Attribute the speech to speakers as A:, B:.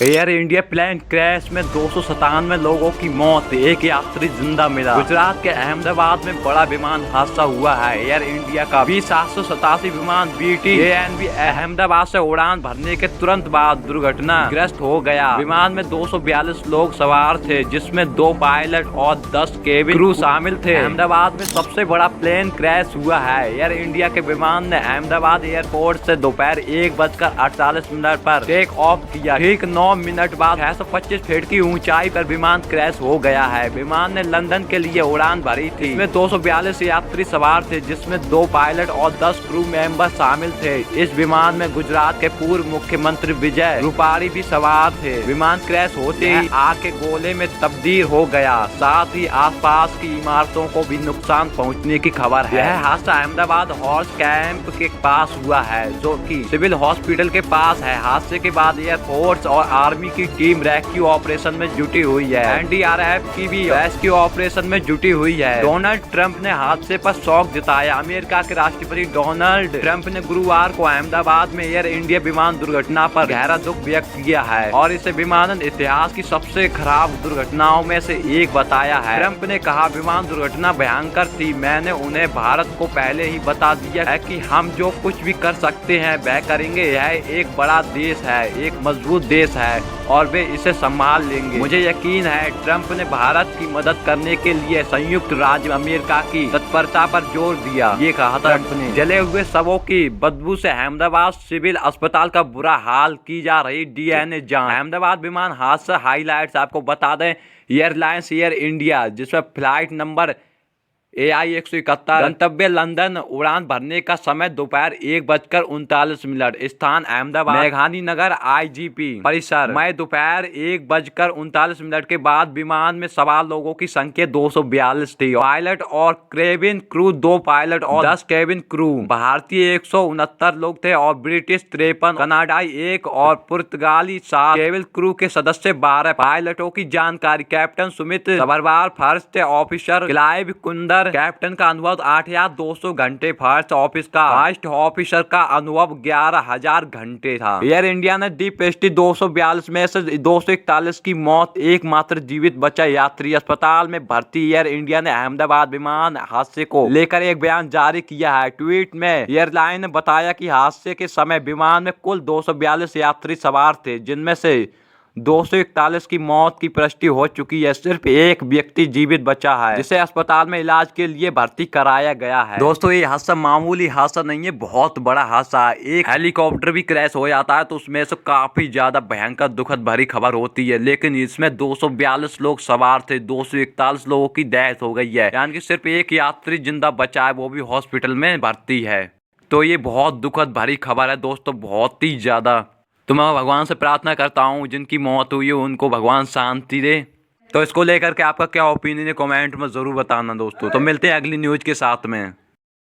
A: Air India plane crash में 297 लोगों की मौत, एक यात्री जिंदा मिला। गुजरात के अहमदाबाद में बड़ा विमान हादसा हुआ है। एयर इंडिया का B787 विमान BTANV अहमदाबाद से उड़ान भरने के तुरंत बाद दुर्घटनाग्रस्त हो गया। विमान में 242 लोग सवार थे, जिसमें 2 पायलट और 10 केबिन क्रू शामिल थे। अहमदाबाद में सबसे बड़ा प्लेन क्रैश हुआ है। एयर इंडिया के विमान ने अहमदाबाद एयरपोर्ट से दोपहर 1:48 पर टेक ऑफ किया। ठीक 9 मिनट बाद 625 फीट की ऊंचाई पर विमान क्रैश हो गया है। विमान ने लंदन के लिए उड़ान भरी थी। इसमें 242 यात्री सवार थे, जिसमें 2 पायलट और 10 क्रू मेंबर शामिल थे। इस विमान में गुजरात के पूर्व मुख्यमंत्री विजय रूपाणी भी सवार थे। विमान क्रैश होते ही आग के गोले में तब्दील हो गया। साथ ही आसपास की इमारतों को भी नुकसान पहुंचने की खबर है। यह हादसा अहमदाबाद हॉर्स कैंप के पास हुआ है, जो कि सिविल हॉस्पिटल के पास है। हादसे के बाद एयरफोर्स और आर्मी की टीम रेस्क्यू ऑपरेशन में जुटी हुई है। NDRF की भी रेस्क्यू ऑपरेशन में जुटी हुई है। डोनाल्ड ट्रंप ने हादसे पर शोक जताया। अमेरिका के राष्ट्रपति डोनाल्ड ट्रंप ने गुरुवार को अहमदाबाद में एयर इंडिया विमान दुर्घटना पर गहरा दुख व्यक्त किया है और इसे विमानन इतिहास की सबसे खराब दुर्घटनाओं में से एक बताया है। ट्रंप ने कहा, विमान दुर्घटना भयंकर थी। मैंने उन्हें भारत को पहले ही बता दिया है कि हम जो कुछ भी कर सकते हैं वह करेंगे। यह एक बड़ा देश है, एक मजबूत देश है और वे इसे संभाल लेंगे। मुझे यकीन है ट्रंप ने भारत की मदद करने के लिए संयुक्त राज्य अमेरिका की तत्परता पर जोर दिया। ये कहा ट्रंप ने। जले हुए शवों की बदबू से अहमदाबाद सिविल अस्पताल का बुरा हाल की जा रही DNA जांच। अहमदाबाद विमान हादसा हाईलाइट्स आपको बता दें। एयरलाइंस एयर इंडिया, जिसमें फ्लाइट नंबर AI-171 गंतव्य लंदन, उड़ान भरने का समय दोपहर 1:39। स्थान अहमदाबाद मेघानी नगर IGP परिसर। मैं दोपहर 1:39 के बाद विमान में सवार लोगों की संख्या 242 थी। पायलट और केबिन क्रू 2 पायलट और 10 केबिन क्रू। भारतीय 169 लोग थे और ब्रिटिश 53, कनाडाई 1 और पुर्तगाली 7। केबिन क्रू के सदस्य 12। पायलटों की जानकारी, captain Sumit Sabharwal, first officer Clive Kunder. Captain का अनुभव 8,200 घंटे। फर्स्ट ऑफिस का फर्स्ट ऑफिसर का अनुभव 11,000 घंटे था। एयर इंडिया ने DPST 242 में से 241 की मौत, एकमात्र जीवित बचा यात्री अस्पताल में भर्ती। एयर इंडिया ने अहमदाबाद विमान हादसे को लेकर एक बयान जारी किया है। ट्वीट में एयरलाइन ने बताया कि हादसे के समय विमान में कुल 242 यात्री सवार थे, जिनमें से 241 की मौत की पुष्टि हो चुकी है। सिर्फ एक व्यक्ति जीवित बचा है, जिसे अस्पताल में इलाज के लिए भर्ती कराया गया है। दोस्तों, ये हादसा मामूली हादसा नहीं है, बहुत बड़ा हादसा है। एक हेलीकॉप्टर भी क्रैश हो जाता है तो उसमें से काफी ज्यादा भयंकर दुखद भरी खबर होती है, लेकिन इसमें 242 लोग सवार थे, 241 लोगों की डेथ हो गई है। यानी कि सिर्फ एक यात्री जिंदा बचा है, वो भी हॉस्पिटल में भर्ती है। तो ये बहुत दुखद भरी खबर है दोस्तों, बहुत ही ज्यादा। तो मैं भगवान से प्रार्थना करता हूँ जिनकी मौत हुई है उनको भगवान शांति दे। तो इसको लेकर के आपका क्या ओपिनियन है, कमेंट में जरूर बताना दोस्तों। तो मिलते हैं अगली न्यूज के साथ में।